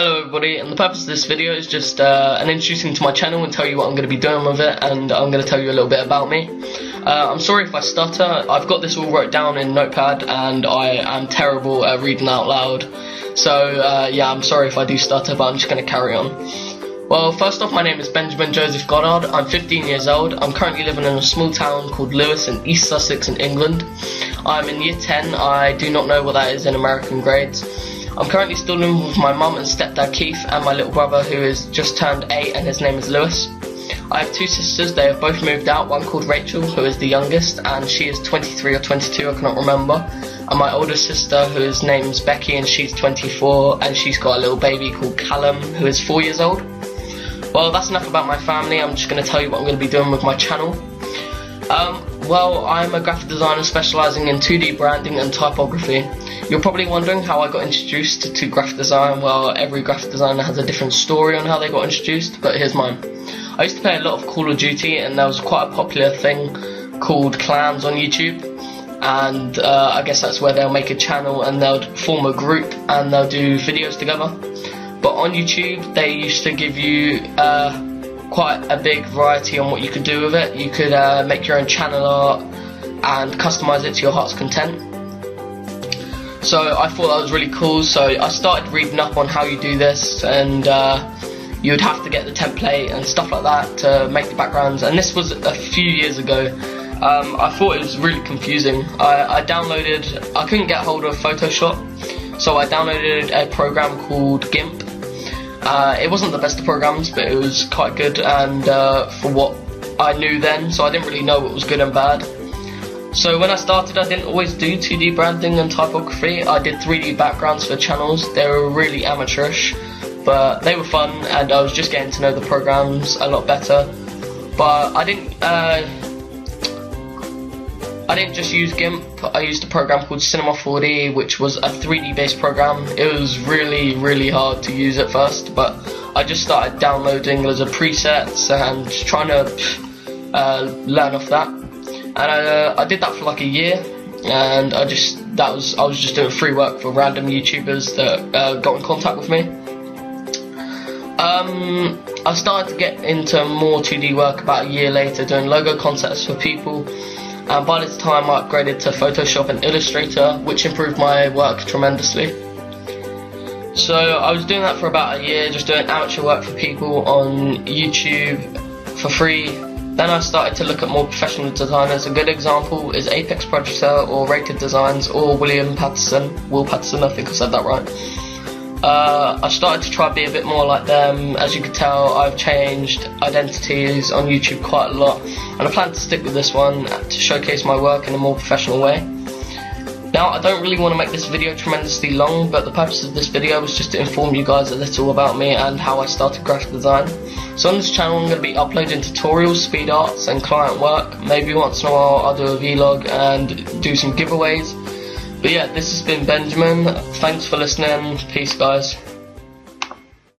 Hello everybody, and the purpose of this video is just an introducing to my channel and tell you what I'm going to be doing with it, and I'm going to tell you a little bit about me. I'm sorry if I stutter. I've got this all wrote down in Notepad and I am terrible at reading out loud, so yeah, I'm sorry if I do stutter, but I'm just going to carry on. Well, first off, my name is BenjaminJGoddard. I'm 15 years old. I'm currently living in a small town called Lewes in East Sussex in England. I'm in year 10. I do not know what that is in American grades. I'm currently still living with my mum and stepdad Keith and my little brother who has just turned 8 and his name is Lewis. I have two sisters. They have both moved out, one called Rachel who is the youngest and she is 23 or 22, I cannot remember, and my older sister whose name's Becky and she's 24 and she's got a little baby called Callum who is 4 years old. Well, that's enough about my family. I'm just going to tell you what I'm going to be doing with my channel. Well, I'm a graphic designer specialising in 2D branding and typography. You're probably wondering how I got introduced to graphic design. Well, every graphic designer has a different story on how they got introduced, but here's mine. I used to play a lot of Call of Duty, and there was quite a popular thing called clans on YouTube, and I guess that's where they'll make a channel and they'll form a group and they'll do videos together. But on YouTube, they used to give you quite a big variety on what you could do with it. You could make your own channel art and customise it to your heart's content. So I thought that was really cool, so I started reading up on how you do this, and you would have to get the template and stuff like that to make the backgrounds, and this was a few years ago. I thought it was really confusing. I couldn't get hold of Photoshop, so I downloaded a program called GIMP. It wasn't the best of programs, but it was quite good, and for what I knew then, so I didn't really know what was good and bad. So when I started, I didn't always do 2D branding and typography. I did 3D backgrounds for channels. They were really amateurish, but they were fun, and I was just getting to know the programs a lot better. But I didn't just use GIMP. I used a program called Cinema 4D, which was a 3D based program. It was really hard to use at first, but I just started downloading loads of presets and just trying to learn off that. And I did that for like a year, and I was just doing free work for random YouTubers that got in contact with me. I started to get into more 2D work about a year later, doing logo concepts for people, and by this time I upgraded to Photoshop and Illustrator, which improved my work tremendously. So I was doing that for about a year, just doing amateur work for people on YouTube for free. Then I started to look at more professional designers. A good example is Apex Predator or Rated Designs or Will Patterson, I think I said that right. I started to try to be a bit more like them. As you can tell, I've changed identities on YouTube quite a lot, and I plan to stick with this one to showcase my work in a more professional way. Now, I don't really want to make this video tremendously long, but the purpose of this video was just to inform you guys a little about me and how I started graphic design. So on this channel I'm going to be uploading tutorials, speed arts and client work. Maybe once in a while I'll do a vlog and do some giveaways. But yeah, this has been Benjamin. Thanks for listening. Peace guys.